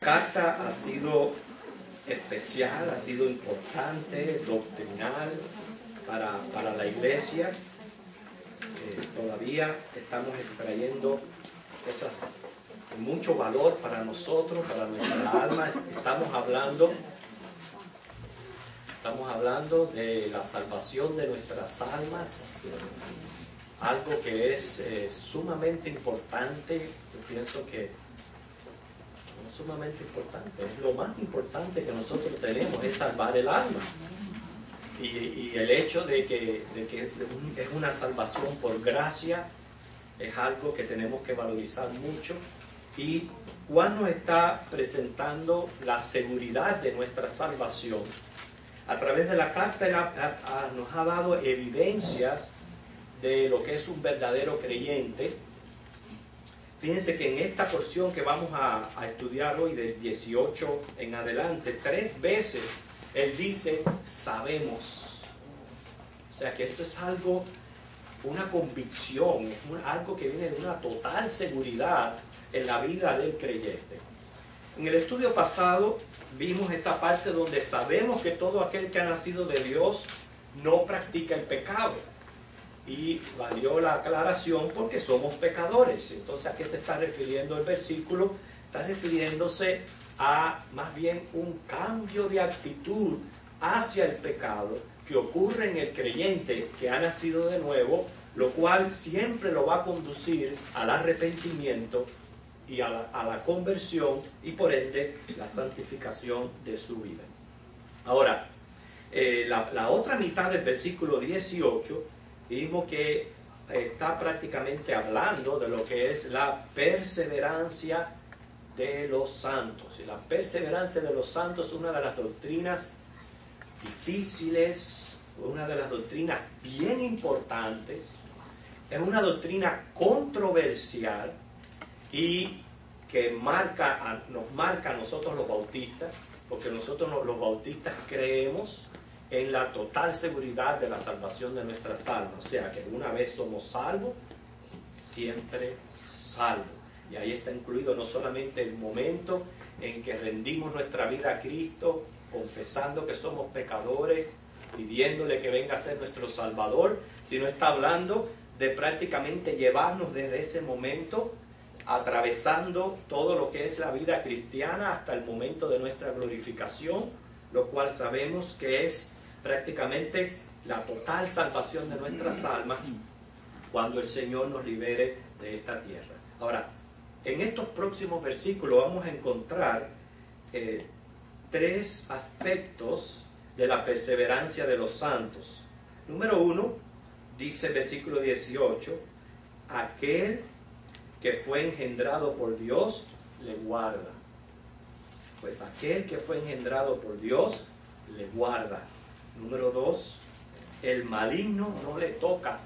Carta ha sido especial, ha sido importante, doctrinal para la iglesia. Todavía estamos extrayendo cosas de mucho valor para nosotros, para nuestra alma. Estamos hablando de la salvación de nuestras almas, algo que es sumamente importante. Yo pienso que sumamente importante, es lo más importante que nosotros tenemos, es salvar el alma. Y el hecho de que es una salvación por gracia es algo que tenemos que valorizar mucho. Y Juan nos está presentando la seguridad de nuestra salvación. A través de la carta él nos ha dado evidencias de lo que es un verdadero creyente. Fíjense que en esta porción que vamos a estudiar hoy, del 18 en adelante, 3 veces él dice, sabemos. O sea que esto es algo, una convicción, es algo que viene de una total seguridad en la vida del creyente. En el estudio pasado vimos esa parte donde sabemos que todo aquel que ha nacido de Dios no practica el pecado. Y valió la aclaración porque somos pecadores. Entonces, ¿a qué se está refiriendo el versículo? Está refiriéndose a más bien un cambio de actitud hacia el pecado que ocurre en el creyente que ha nacido de nuevo, lo cual siempre lo va a conducir al arrepentimiento y a la conversión y por ende la santificación de su vida. Ahora, la otra mitad del versículo 18 vimos que está prácticamente hablando de lo que es la perseverancia de los santos. Y la perseverancia de los santos es una de las doctrinas difíciles, una de las doctrinas bien importantes, es una doctrina controversial y que nos marca a nosotros los bautistas, porque nosotros los bautistas creemos en la total seguridad de la salvación de nuestras almas. O sea, que una vez somos salvos, siempre salvos. Y ahí está incluido no solamente el momento en que rendimos nuestra vida a Cristo, confesando que somos pecadores, pidiéndole que venga a ser nuestro Salvador, sino está hablando de prácticamente llevarnos desde ese momento, atravesando todo lo que es la vida cristiana hasta el momento de nuestra glorificación, lo cual sabemos que es prácticamente la total salvación de nuestras almas cuando el Señor nos libere de esta tierra. Ahora, en estos próximos versículos vamos a encontrar 3 aspectos de la perseverancia de los santos. Número 1, dice el versículo 18, aquel que fue engendrado por Dios le guarda. Pues aquel que fue engendrado por Dios le guarda. Número 2, el maligno no le toca.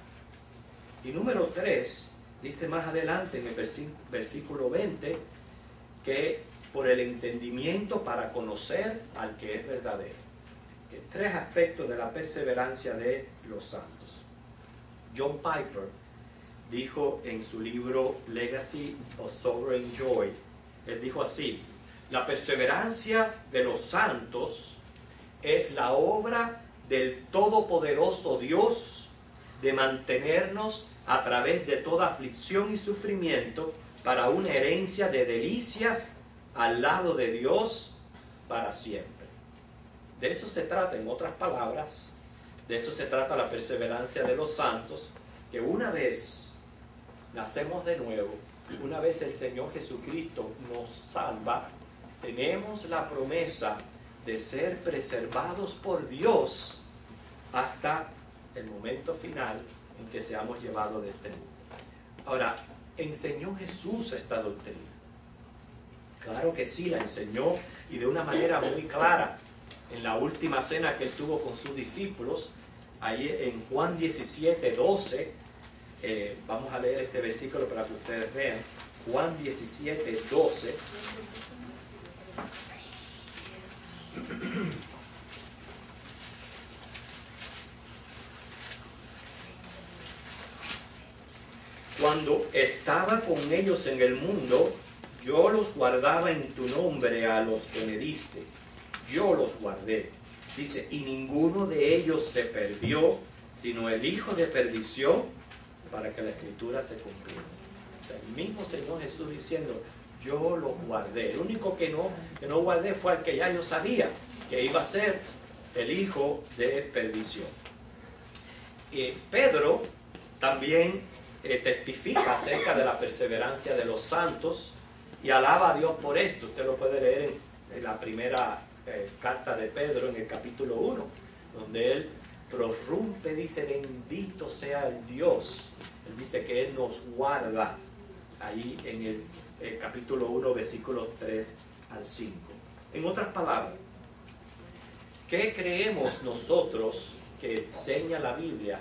Y número 3, dice más adelante en el versículo 20, que por el entendimiento para conocer al que es verdadero. Que 3 aspectos de la perseverancia de los santos. John Piper dijo en su libro Legacy of Sovereign Joy, él dijo así: la perseverancia de los santos es la obra del todopoderoso Dios de mantenernos a través de toda aflicción y sufrimiento para una herencia de delicias al lado de Dios para siempre. De eso se trata, en otras palabras, de eso se trata la perseverancia de los santos, que una vez nacemos de nuevo, una vez el Señor Jesucristo nos salva, tenemos la promesa de ser preservados por Dios hasta el momento final en que seamos llevados de este mundo. Ahora, ¿enseñó Jesús esta doctrina? Claro que sí, la enseñó, y de una manera muy clara en la última cena que él tuvo con sus discípulos, ahí en Juan 17:12. Vamos a leer este versículo para que ustedes vean. Juan 17:12. Cuando estaba con ellos en el mundo, yo los guardaba en tu nombre a los que me diste. Yo los guardé. Dice, y ninguno de ellos se perdió, sino el hijo de perdición, para que la escritura se cumpliese. O sea, el mismo Señor Jesús diciendo, yo los guardé. El único que no guardé fue al que ya yo sabía que iba a ser el hijo de perdición. Pedro también testifica acerca de la perseverancia de los santos y alaba a Dios por esto. Usted lo puede leer en la primera carta de Pedro, en el capítulo 1, donde él prorrumpe, dice, bendito sea el Dios. Él dice que Él nos guarda, ahí en el capítulo 1, versículos 3 al 5. En otras palabras, ¿qué creemos nosotros que enseña la Biblia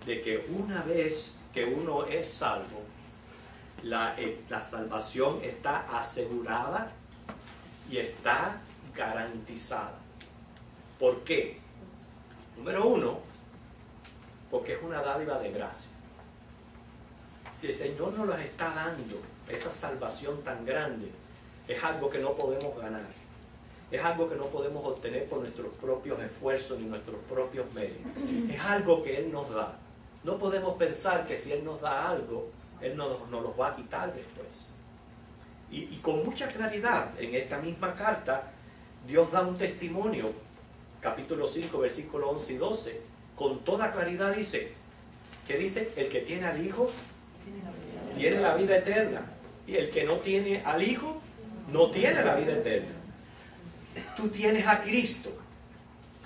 de que una vez que uno es salvo, la salvación está asegurada y está garantizada? ¿Por qué? Número uno, porque es una dádiva de gracia. Si el Señor nos las está dando, esa salvación tan grande, es algo que no podemos ganar. Es algo que no podemos obtener por nuestros propios esfuerzos ni nuestros propios medios. Es algo que Él nos da. No podemos pensar que si Él nos da algo, Él nos los va a quitar después. Y con mucha claridad, en esta misma carta, Dios da un testimonio, capítulo 5, versículos 11 y 12, con toda claridad dice, ¿qué dice? El que tiene al Hijo tiene la vida eterna, y el que no tiene al Hijo no tiene la vida eterna. Tú tienes a Cristo,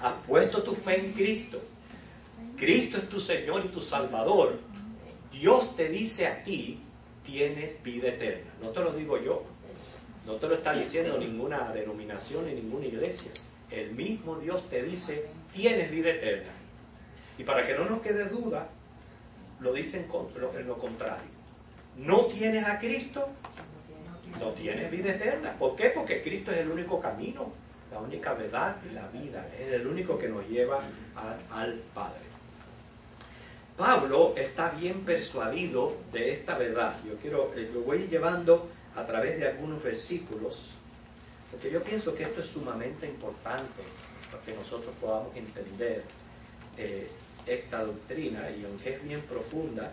has puesto tu fe en Cristo, Cristo es tu Señor y tu Salvador. Dios te dice a ti, tienes vida eterna. No te lo digo yo, no te lo está diciendo ninguna denominación ni ninguna iglesia. El mismo Dios te dice, tienes vida eterna. Y para que no nos quede duda, lo dice en lo contrario. No tienes a Cristo, no tienes vida eterna. ¿Por qué? Porque Cristo es el único camino, la única verdad y la vida. Es el único que nos lleva al Padre. Pablo está bien persuadido de esta verdad. Lo voy a ir llevando a través de algunos versículos, porque yo pienso que esto es sumamente importante para que nosotros podamos entender esta doctrina, y aunque es bien profunda,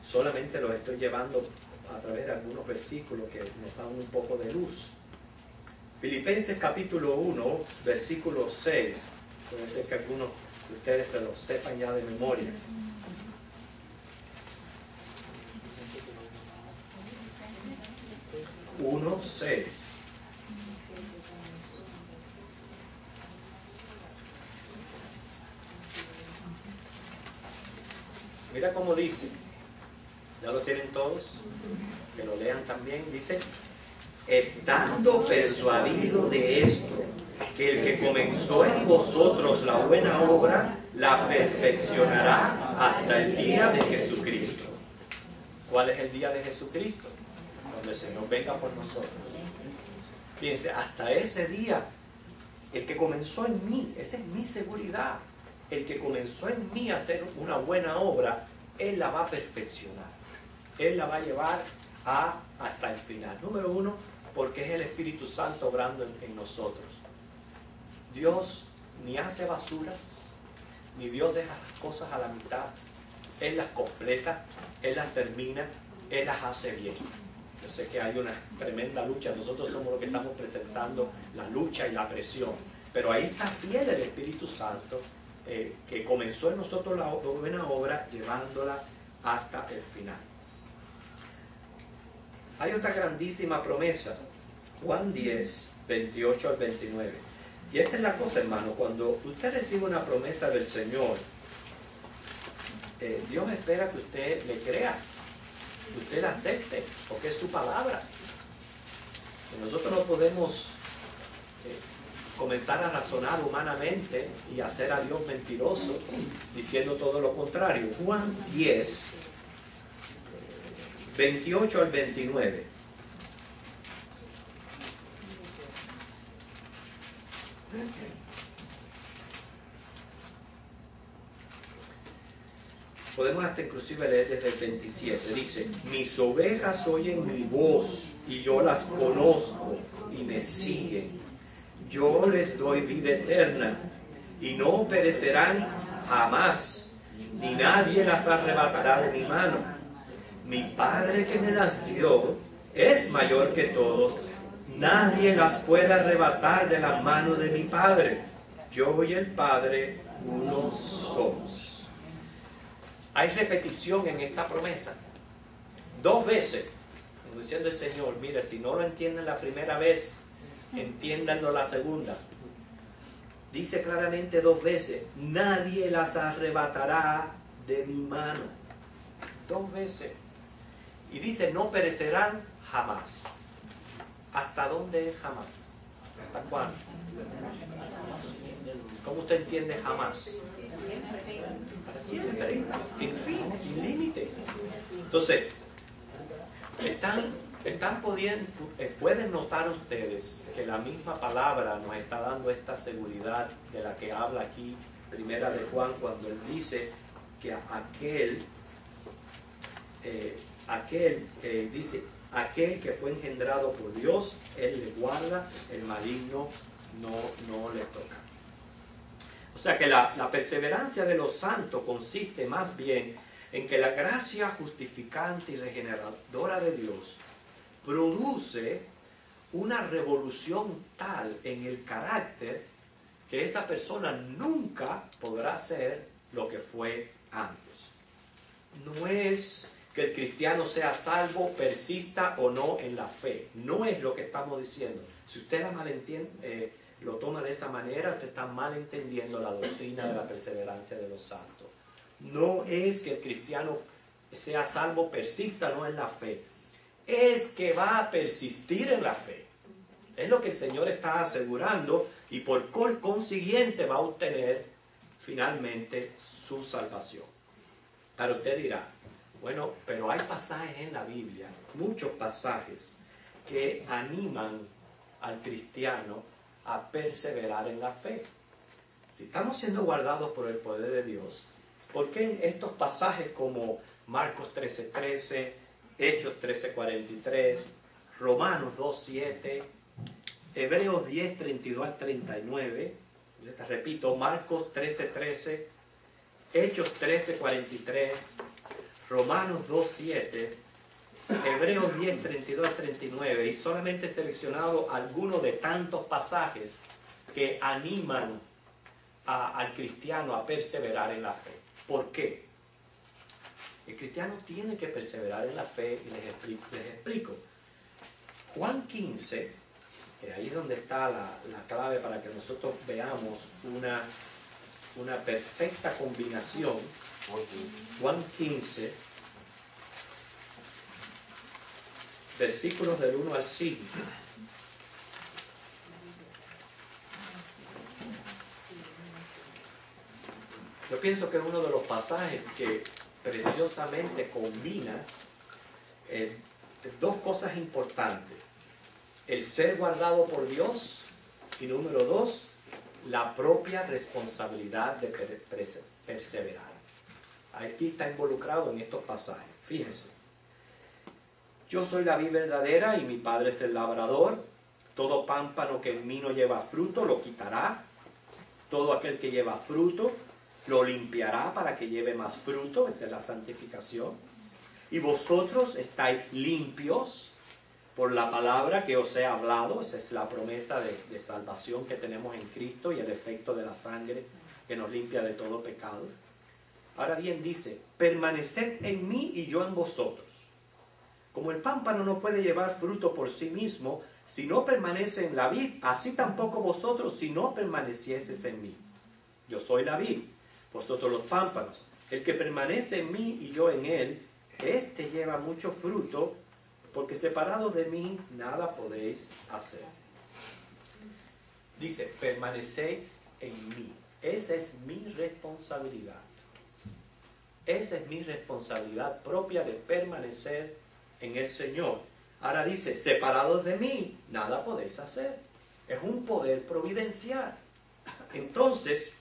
solamente lo estoy llevando a través de algunos versículos que nos dan un poco de luz. Filipenses capítulo 1, versículo 6, puede ser que algunos de ustedes se lo sepan ya de memoria. Uno, 6. Mira cómo dice, ¿ya lo tienen todos? Que lo lean también. Dice, estando persuadido de esto, que el que comenzó en vosotros la buena obra, la perfeccionará hasta el día de Jesucristo. ¿Cuál es el día de Jesucristo? Cuando el Señor venga por nosotros. Fíjense, hasta ese día, el que comenzó en mí, esa es mi seguridad. El que comenzó en mí a hacer una buena obra, Él la va a perfeccionar. Él la va a llevar hasta el final. Número uno, porque es el Espíritu Santo obrando en nosotros. Dios ni hace basuras, ni Dios deja las cosas a la mitad. Él las completa, Él las termina, Él las hace bien. Yo sé que hay una tremenda lucha, nosotros somos los que estamos presentando la lucha y la presión, pero ahí está fiel el Espíritu Santo, que comenzó en nosotros la buena obra, llevándola hasta el final. Hay otra grandísima promesa, Juan 10, 28 al 29. Y esta es la cosa, hermano, cuando usted recibe una promesa del Señor, Dios espera que usted le crea, que usted la acepte, porque es su palabra. Y nosotros no podemos comenzar a razonar humanamente y hacer a Dios mentiroso, diciendo todo lo contrario. Juan 10, 28 al 29. Podemos hasta inclusive leer desde el 27. Dice, mis ovejas oyen mi voz, y yo las conozco y me siguen. Yo les doy vida eterna y no perecerán jamás, ni nadie las arrebatará de mi mano. Mi Padre que me las dio es mayor que todos. Nadie las puede arrebatar de la mano de mi Padre. Yo y el Padre uno somos. Hay repetición en esta promesa. 2 veces, como diciendo el Señor, mire, si no lo entienden la primera vez, entiéndanlo la segunda. Dice claramente 2 veces, nadie las arrebatará de mi mano. 2 veces. Y dice, no perecerán jamás. ¿Hasta dónde es jamás? ¿Hasta cuándo? ¿Cómo usted entiende jamás? Para siempre, sin fin, sin límite. Entonces, pueden notar ustedes que la misma palabra nos está dando esta seguridad de la que habla aquí Primera de Juan, cuando él dice que aquel que fue engendrado por Dios, él le guarda, el maligno no le toca. O sea que la perseverancia de los santos consiste más bien en que la gracia justificante y regeneradora de Dios produce una revolución tal en el carácter que esa persona nunca podrá ser lo que fue antes. No es que el cristiano sea salvo, persista o no en la fe. No es lo que estamos diciendo. Si usted la malentiende, lo toma de esa manera, usted está malentendiendo la doctrina de la perseverancia de los santos. No es que el cristiano sea salvo, persista o no en la fe. Es que va a persistir en la fe. Es lo que el Señor está asegurando y por consiguiente va a obtener finalmente su salvación. Pero usted dirá, bueno, pero hay pasajes en la Biblia, muchos pasajes, que animan al cristiano a perseverar en la fe. Si estamos siendo guardados por el poder de Dios, ¿por qué en estos pasajes como Marcos 13:13, Hechos 13:43, Romanos 2:7, Hebreos 10:32 al 39, les repito, Marcos 13:13, Hechos 13:43, Romanos 2:7, Hebreos 10:32 al 39, y solamente he seleccionado algunos de tantos pasajes que animan al cristiano a perseverar en la fe? ¿Por qué? El cristiano tiene que perseverar en la fe y les explico. Juan 15, que ahí es donde está la clave para que nosotros veamos una perfecta combinación. Juan 15, versículos del 1 al 5. Yo pienso que es uno de los pasajes que preciosamente combina 2 cosas importantes: el ser guardado por Dios y número 2, la propia responsabilidad de perseverar. Aquí está involucrado en estos pasajes. Fíjense. Yo soy la vid verdadera y mi Padre es el labrador. Todo pámpano que en mí no lleva fruto lo quitará. Todo aquel que lleva fruto lo limpiará para que lleve más fruto. Esa es la santificación. Y vosotros estáis limpios por la palabra que os he hablado. Esa es la promesa de salvación que tenemos en Cristo y el efecto de la sangre que nos limpia de todo pecado. Ahora bien dice, permaneced en mí y yo en vosotros. Como el pámpano no puede llevar fruto por sí mismo si no permanece en la vid, así tampoco vosotros si no permanecieseis en mí. Yo soy la vid, vosotros los pámpanos. El que permanece en mí y yo en él, éste lleva mucho fruto, porque separados de mí nada podéis hacer. Dice, permanecéis en mí. Esa es mi responsabilidad. Esa es mi responsabilidad propia de permanecer en el Señor. Ahora dice, separados de mí, nada podéis hacer. Es un poder providencial. Entonces,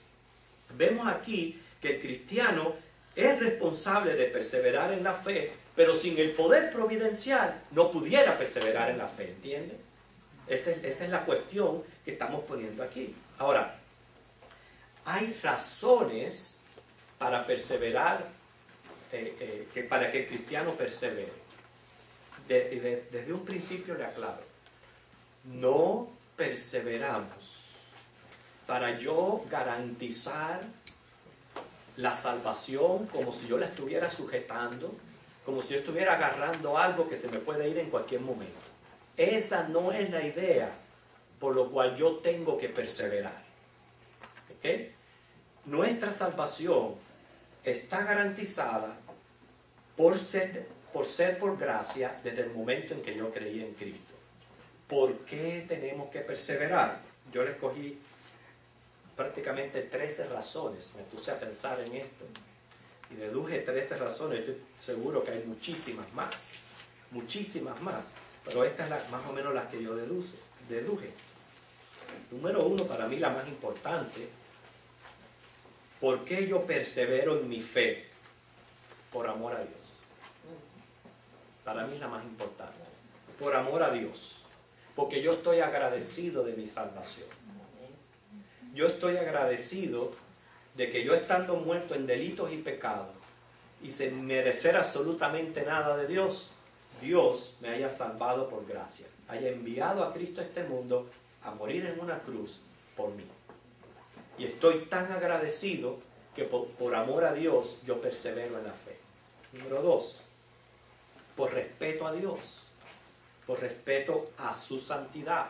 vemos aquí que el cristiano es responsable de perseverar en la fe, pero sin el poder providencial no pudiera perseverar en la fe, ¿entiende? Esa es la cuestión que estamos poniendo aquí. Ahora, hay razones para perseverar, para que el cristiano persevere. Desde un principio le aclaro, no perseveramos para yo garantizar la salvación como si yo la estuviera sujetando, como si yo estuviera agarrando algo que se me puede ir en cualquier momento. Esa no es la idea por lo cual yo tengo que perseverar. ¿Ok? Nuestra salvación está garantizada por ser por gracia desde el momento en que yo creí en Cristo. ¿Por qué tenemos que perseverar? Yo le escogí prácticamente 13 razones. Me puse a pensar en esto y deduje 13 razones. Estoy seguro que hay muchísimas más, pero estas es más o menos las que yo deduje. Número 1, para mí la más importante: ¿por qué yo persevero en mi fe? Por amor a Dios. Para mí es la más importante. Por amor a Dios. Porque yo estoy agradecido de mi salvación. Yo estoy agradecido de que yo, estando muerto en delitos y pecados y sin merecer absolutamente nada de Dios, Dios me haya salvado por gracia, haya enviado a Cristo a este mundo a morir en una cruz por mí. Y estoy tan agradecido que por amor a Dios yo persevero en la fe. Número 2, por respeto a Dios, por respeto a su santidad.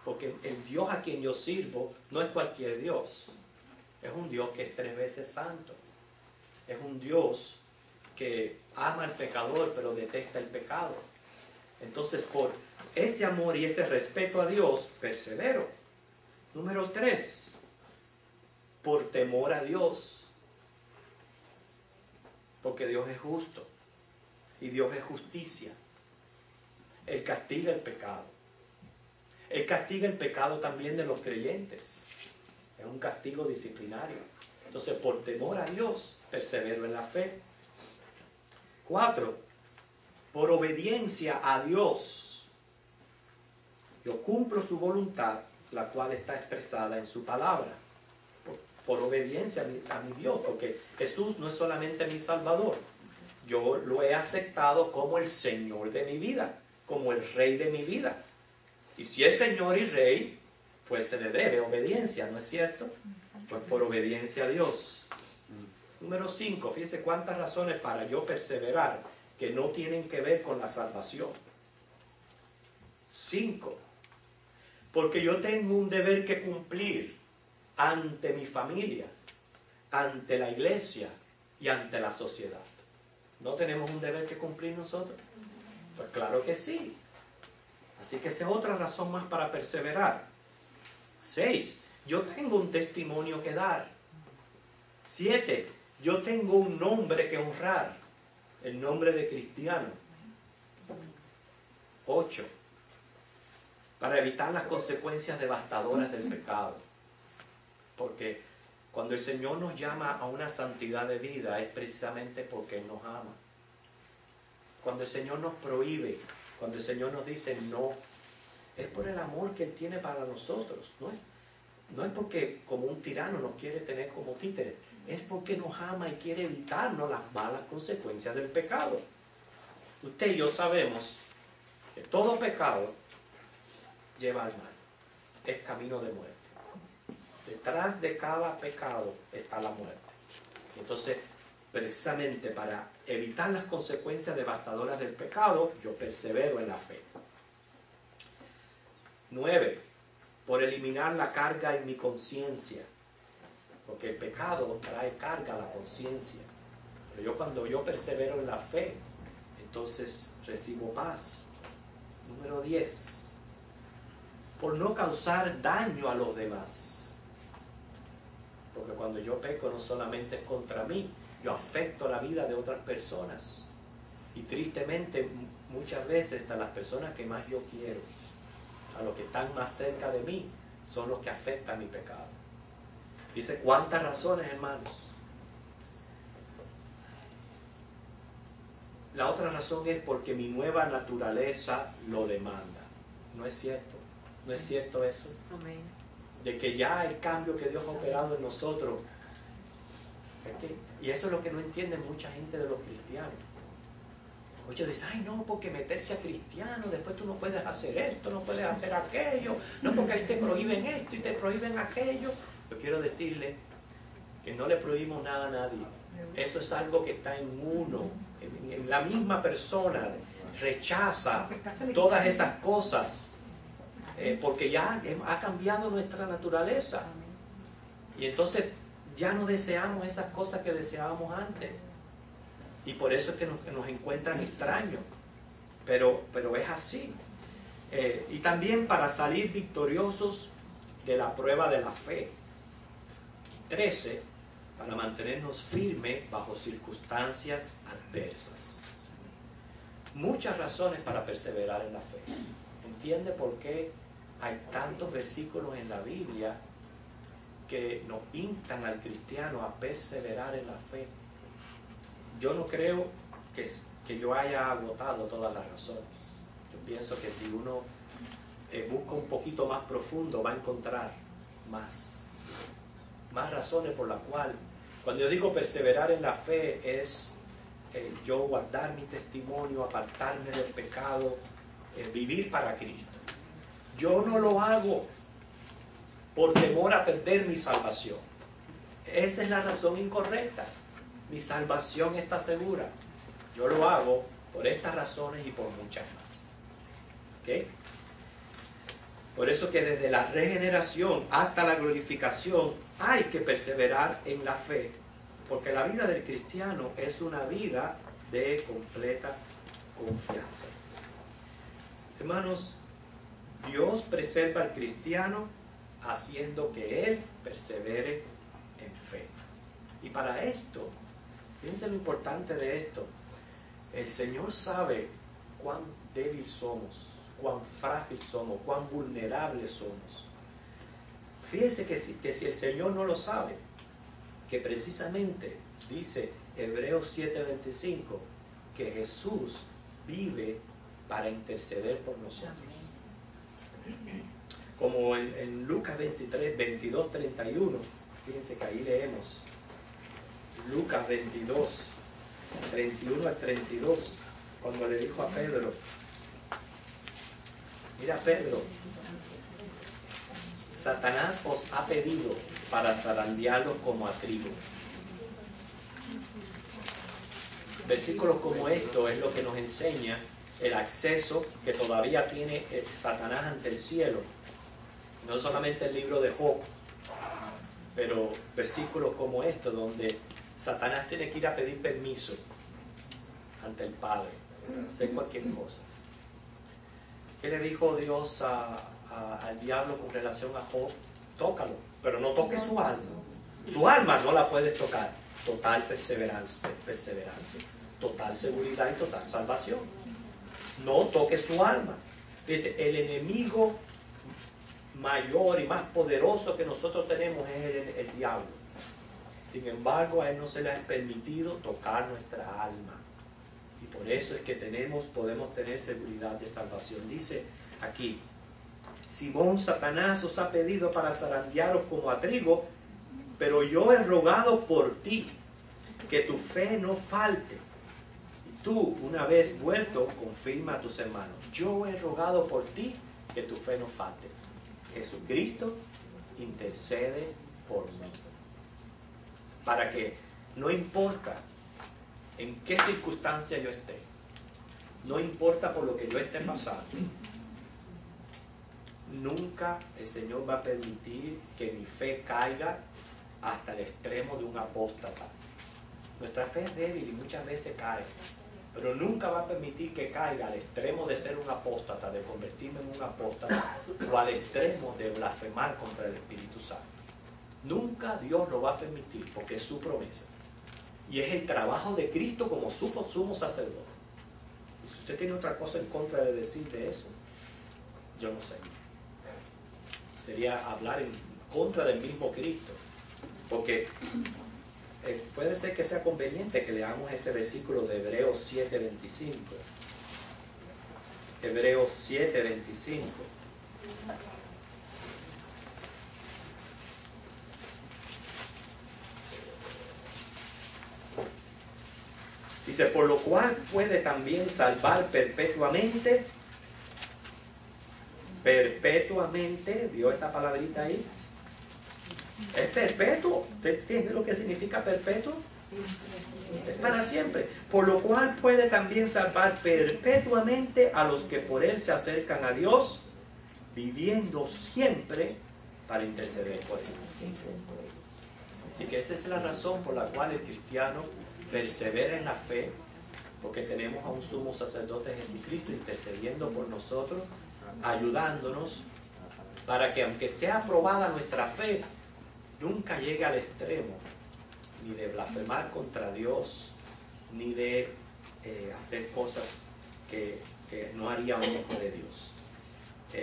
Porque el Dios a quien yo sirvo no es cualquier Dios. Es un Dios que es 3 veces santo. Es un Dios que ama al pecador pero detesta el pecado. Entonces, por ese amor y ese respeto a Dios, persevero. Número 3, por temor a Dios. Porque Dios es justo y Dios es justicia. Él castiga el pecado. Él castiga el pecado también de los creyentes. Es un castigo disciplinario. Entonces, por temor a Dios, persevero en la fe. 4, por obediencia a Dios. Yo cumplo su voluntad, la cual está expresada en su palabra. Por obediencia a mi Dios, porque Jesús no es solamente mi Salvador. Yo lo he aceptado como el Señor de mi vida, como el Rey de mi vida. Y si es Señor y Rey, pues se le debe obediencia, ¿no es cierto? Pues por obediencia a Dios. Número 5, fíjese cuántas razones para yo perseverar que no tienen que ver con la salvación. 5, porque yo tengo un deber que cumplir ante mi familia, ante la iglesia y ante la sociedad. ¿No tenemos un deber que cumplir nosotros? Pues claro que sí. Así que esa es otra razón más para perseverar. 6, yo tengo un testimonio que dar. 7, yo tengo un nombre que honrar, el nombre de cristiano. 8, para evitar las consecuencias devastadoras del pecado. Porque cuando el Señor nos llama a una santidad de vida es precisamente porque Él nos ama. Cuando el Señor nos prohíbe, cuando el Señor nos dice no, es por el amor que Él tiene para nosotros. No es porque como un tirano nos quiere tener como títeres, es porque nos ama y quiere evitarnos las malas consecuencias del pecado. Usted y yo sabemos que todo pecado lleva al mal, es camino de muerte. Detrás de cada pecado está la muerte. Entonces, precisamente para evitar las consecuencias devastadoras del pecado, yo persevero en la fe. 9, por eliminar la carga en mi conciencia. Porque el pecado trae carga a la conciencia. Pero cuando yo persevero en la fe, entonces recibo paz. Número 10, por no causar daño a los demás. Porque cuando yo peco no solamente es contra mí, yo afecto la vida de otras personas. Y tristemente muchas veces a las personas que más yo quiero, a los que están más cerca de mí, son los que afectan mi pecado. Dice, ¿cuántas razones, hermanos? La otra razón es porque mi nueva naturaleza lo demanda. ¿No es cierto? ¿No es cierto eso? Amén. De que ya el cambio que Dios ha operado en nosotros. Y eso es lo que no entiende mucha gente de los cristianos. Muchos dicen, ay no, porque meterse a cristiano, después tú no puedes hacer esto, no puedes hacer aquello, no porque ahí te prohíben esto y te prohíben aquello. Yo quiero decirle que no le prohibimos nada a nadie. Eso es algo que está en uno, en la misma persona. Rechaza todas esas cosas, porque ya ha cambiado nuestra naturaleza. Y entonces ya no deseamos esas cosas que deseábamos antes. Y por eso es que nos encuentran extraños. Pero es así. Y también para salir victoriosos de la prueba de la fe. 13, para mantenernos firmes bajo circunstancias adversas. Muchas razones para perseverar en la fe. ¿Entiende por qué hay tantos versículos en la Biblia que nos instan al cristiano a perseverar en la fe? Yo no creo que yo haya agotado todas las razones. Yo pienso que si uno busca un poquito más profundo va a encontrar más razones por las cuales, cuando yo digo perseverar en la fe, es yo guardar mi testimonio, apartarme del pecado, vivir para Cristo. Yo no lo hago por temor a perder mi salvación. Esa es la razón incorrecta. Mi salvación está segura. Yo lo hago por estas razones y por muchas más. ¿Ok? Por eso que desde la regeneración hasta la glorificación hay que perseverar en la fe. Porque la vida del cristiano es una vida de completa confianza. Hermanos, Dios preserva al cristiano haciendo que él persevere en fe. Y para esto, fíjense lo importante de esto, el Señor sabe cuán débil somos, cuán frágil somos, cuán vulnerables somos. Fíjense que si el Señor no lo sabe, que precisamente dice Hebreos 7:25, que Jesús vive para interceder por nosotros. Como en Lucas 22:31, fíjense que ahí leemos, Lucas 22:31 al 32, cuando le dijo a Pedro, mira Pedro, Satanás os ha pedido para zarandearlos como a trigo. Versículos como esto es lo que nos enseña el acceso que todavía tiene Satanás ante el cielo. No solamente el libro de Job, pero versículos como estos donde Satanás tiene que ir a pedir permiso ante el Padre, hacer cualquier cosa. ¿Qué le dijo Dios al diablo con relación a Job? Tócalo, pero no toques su alma. Su alma no la puedes tocar. Total perseverancia, total seguridad y total salvación. No toques su alma. El enemigo mayor y más poderoso que nosotros tenemos es el diablo. Sin embargo, a él no se le ha permitido tocar nuestra alma. Y por eso es que podemos tener seguridad de salvación. Dice aquí, Simón, Satanás os ha pedido para zarandearos como a trigo, pero yo he rogado por ti, que tu fe no falte. Y tú, una vez vuelto, confirma a tus hermanos. Yo he rogado por ti, que tu fe no falte. Jesucristo intercede por mí. Para que no importa en qué circunstancia yo esté, no importa por lo que yo esté pasando, nunca el Señor va a permitir que mi fe caiga hasta el extremo de un apóstata. Nuestra fe es débil y muchas veces cae, pero nunca va a permitir que caiga al extremo de ser un apóstata, de convertirme en un apóstata, o al extremo de blasfemar contra el Espíritu Santo. Nunca Dios lo va a permitir, porque es su promesa. Y es el trabajo de Cristo como sumo sacerdote. Y si usted tiene otra cosa en contra de decir de eso, yo no sé. Sería hablar en contra del mismo Cristo. Porque puede ser que sea conveniente que leamos ese versículo de Hebreos 7:25. Hebreos 7:25. Dice, por lo cual puede también salvar perpetuamente. Perpetuamente, ¿vio esa palabrita ahí? Es perpetuo. ¿Usted entiende lo que significa perpetuo? Es para siempre. Por lo cual puede también salvar perpetuamente a los que por él se acercan a Dios, viviendo siempre para interceder por ellos. Así que esa es la razón por la cual el cristiano persevera en la fe, porque tenemos a un sumo sacerdote, Jesucristo, intercediendo por nosotros, ayudándonos, para que aunque sea aprobada nuestra fe, nunca llegue al extremo, ni de blasfemar contra Dios, ni de hacer cosas que no haría un hijo de Dios.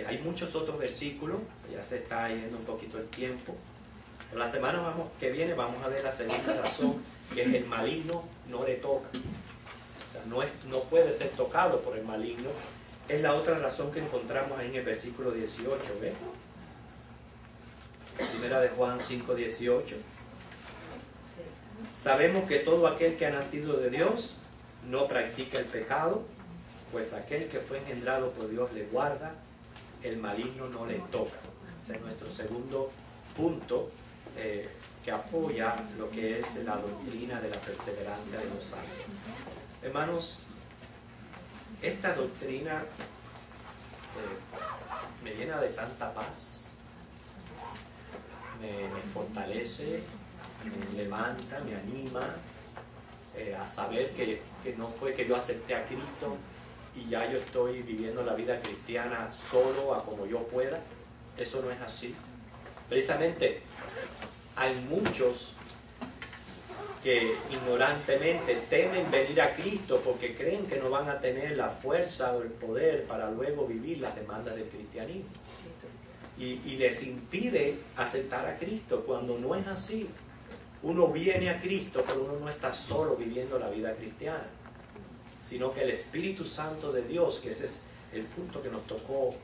Hay muchos otros versículos, ya se está yendo un poquito el tiempo. En la semana que viene vamos a ver la segunda razón, que es el maligno no le toca. O sea, no puede ser tocado por el maligno. Es la otra razón que encontramos ahí en el versículo 18, ¿ves? Primera de Juan 5:18. Sabemos que todo aquel que ha nacido de Dios no practica el pecado, pues aquel que fue engendrado por Dios le guarda, el maligno no le toca. Ese es nuestro segundo punto que apoya lo que es la doctrina de la perseverancia de los santos. Hermanos, esta doctrina me llena de tanta paz, me fortalece, me levanta, me anima a saber que no fue que yo acepté a Cristo y ya yo estoy viviendo la vida cristiana solo a como yo pueda. Eso no es así. Precisamente hay muchos que ignorantemente temen venir a Cristo porque creen que no van a tener la fuerza o el poder para luego vivir las demandas del cristianismo. Y les impide aceptar a Cristo cuando no es así. Uno viene a Cristo, pero uno no está solo viviendo la vida cristiana, sino que el Espíritu Santo de Dios, que ese es el punto que nos tocó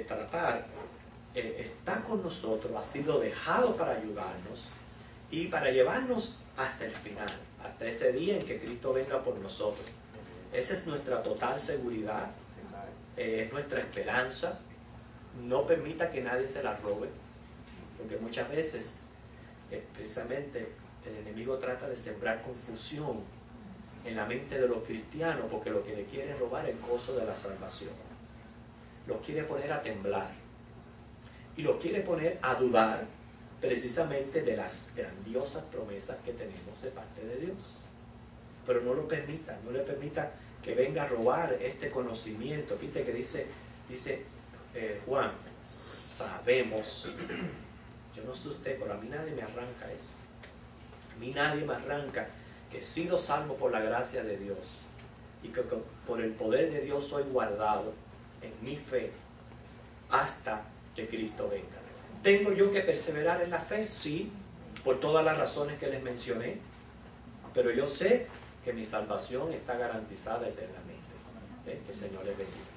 tratar, está con nosotros, ha sido dejado para ayudarnos y para llevarnos hasta el final, hasta ese día en que Cristo venga por nosotros. Esa es nuestra total seguridad, es nuestra esperanza. No permita que nadie se la robe, porque muchas veces precisamente el enemigo trata de sembrar confusión en la mente de los cristianos, porque lo que le quiere robar es el gozo de la salvación. Los quiere poner a temblar y los quiere poner a dudar precisamente de las grandiosas promesas que tenemos de parte de Dios. Pero no lo permita, no le permita que venga a robar este conocimiento. Fíjate que dice Juan, sabemos, yo no sé usted, pero a mí nadie me arranca eso. A mí nadie me arranca que he sido salvo por la gracia de Dios y que por el poder de Dios soy guardado en mi fe hasta que Cristo venga. ¿Tengo yo que perseverar en la fe? Sí, por todas las razones que les mencioné, pero yo sé que mi salvación está garantizada eternamente. ¿Okay? Que el Señor les bendiga.